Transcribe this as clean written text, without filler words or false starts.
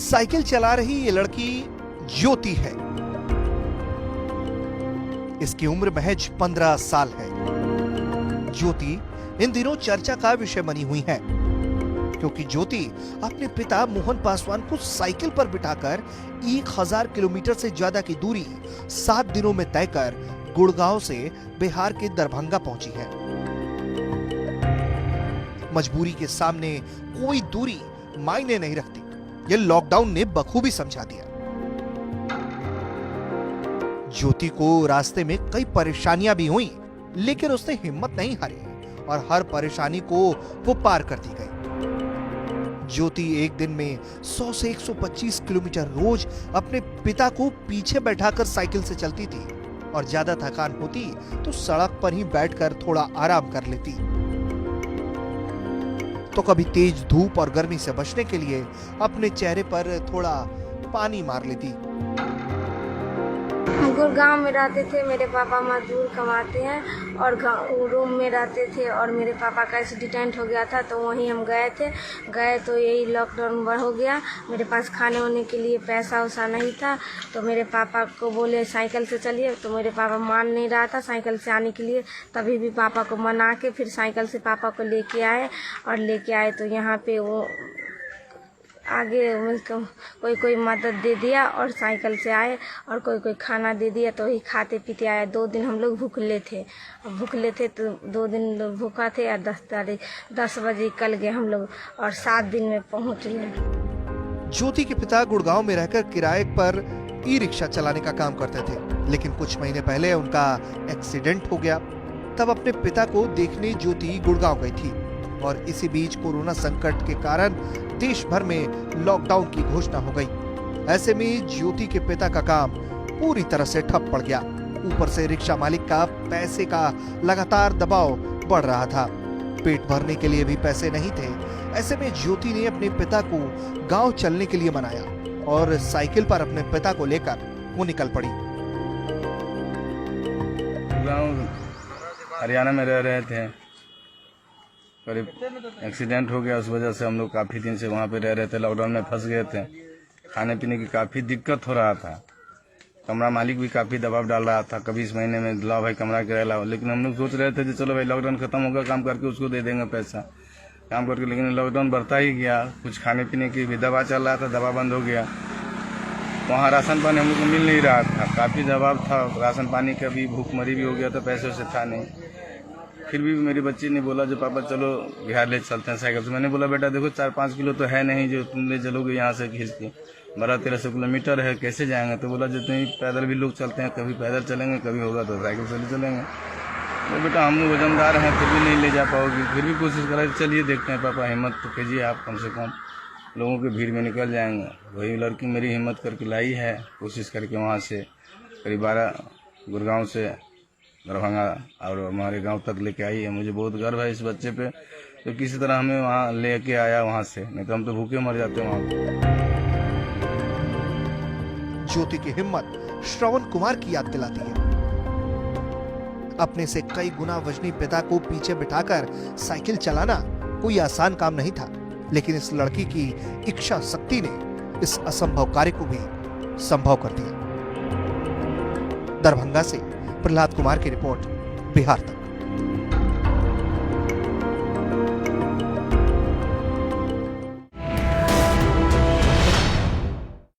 Cycle चला रही ये लड़की ज्योति है। इसकी उम्र महज 15 साल है। ज्योति इन दिनों चर्चा का विषय बनी हुई है क्योंकि ज्योति अपने पिता मोहन पासवान को साइकिल पर बिठाकर 1000 किलोमीटर से ज्यादा की दूरी 7 दिनों में तय कर गुड़गांव से बिहार के दरभंगा पहुंची है। मजबूरी के सामने कोई दूरी मायने नहीं रखती, ये लॉकडाउन ने बखूबी समझा दिया। ज्योति को रास्ते में कई परेशानियां भी हुई, लेकिन उसने हिम्मत नहीं हारी और हर परेशानी को वो पार करती गई। ज्योति एक दिन में 100 से 125 किलोमीटर रोज अपने पिता को पीछे बैठाकर साइकिल से चलती थी और ज्यादा थकान होती तो सड़क पर ही बैठकर थोड़ा आराम कर लेती। तो कभी तेज धूप और गर्मी से बचने के लिए अपने चेहरे पर थोड़ा पानी मार लेती। हम गुड़गांव में रहते थे, मेरे पापा मजदूर कमाते हैं और रूम में रहते थे और मेरे पापा का एक्सीडेंट हो गया था तो वहीं हम गए तो यही लॉकडाउन हो गया। मेरे पास खाने होने के लिए पैसा वैसा नहीं था तो मेरे पापा को बोले साइकिल से चलिए, तो मेरे पापा मान नहीं रहा था साइकिल से आने के लिए। तभी भी पापा को मना के फिर साइकिल से पापा को लेके आए तो यहाँ पे वो आगे कोई मदद दे दिया और साइकिल से आए और कोई खाना दे दिया तो वही खाते पीते आए। 2 दिन हम लोग भूखले थे तो 2 दिन भूखा थे और 10 बजे कल गए हम लोग और 7 दिन में पहुंच गए। ज्योति के पिता गुड़गांव में रहकर किराए पर ई-रिक्शा चलाने का काम करते थे, लेकिन कुछ महीने पहले उनका एक्सीडेंट हो गया। तब अपने पिता को देखने ज्योति गुड़गांव गई थी और इसी बीच कोरोना संकट के कारण देश भर में लॉकडाउन की घोषणा हो गई। ऐसे में ज्योति के पिता का काम पूरी तरह से ठप पड़ गया। ऊपर से रिक्शा मालिक का पैसे का लगातार दबाव बढ़ रहा था। पेट भरने के लिए भी पैसे नहीं थे। ऐसे में ज्योति ने अपने पिता को गांव चलने के लिए मनाया और साइकिल पर अपने पिता को लेकर वो निकल पड़ी। गांव हरियाणा में रह रहे थे, करीब एक्सीडेंट हो गया, उस वजह से हम लोग काफ़ी दिन से वहाँ पे रह रहे थे। लॉकडाउन में फंस गए थे, खाने पीने की काफ़ी दिक्कत हो रहा था। कमरा मालिक भी काफ़ी दबाव डाल रहा था, कभी इस महीने में लाओ भाई कमरा किराया लाओ, लेकिन हम लोग सोच रहे थे कि चलो भाई लॉकडाउन खत्म होगा, काम करके उसको दे देंगे पैसा काम करके। लेकिन लॉकडाउन बढ़ता ही गया, कुछ खाने पीने की भी दवा चल रहा था, दवा बंद हो गया। वहाँ राशन पानी हम लोग को मिल नहीं रहा था, काफ़ी दबाव था राशन पानी का भी, भूखमरी भी हो गया था, पैसे वैसे था नहीं। फिर भी मेरी बच्ची ने बोला जो पापा चलो बिहार ले चलते हैं साइकिल से। मैंने बोला बेटा देखो 4-5 किलो तो है नहीं जो तुम ले चलोगे यहाँ से खींच के, 1200-1300 किलोमीटर है, कैसे जाएंगे। तो बोला जितने पैदल भी लोग चलते हैं, कभी पैदल चलेंगे, कभी होगा तो साइकिल से ले चलेंगे। तो बेटा हम लोग वजनदार हैं फिर भी नहीं ले जा पाओगे, फिर भी कोशिश करा चलिए देखते हैं पापा, हिम्मत तो कीजिए आप, कम से कम लोगों की भीड़ में निकल जाएंगे। वही लड़की मेरी हिम्मत करके लाई है, कोशिश करके वहाँ से करीब 12 गुड़गांव से दरभंगा और हमारे गांव तक लेके आई है। मुझे बहुत गर्व है इस बच्चे पे, तो किसी तरह हमें वहाँ लेके आया वहाँ से, नहीं तो हम तो भूखे मर जाते वहाँ पे। ज्योति की हिम्मत श्रवण कुमार की याद दिलाती है। अपने से कई गुना वजनी पिता को पीछे बिठाकर साइकिल चलाना कोई आसान काम नहीं था, लेकिन इस लड़की की इच्छा शक्ति ने इस असंभव कार्य को भी संभव कर दिया। दरभंगा से प्रहलाद कुमार की रिपोर्ट, बिहार तक।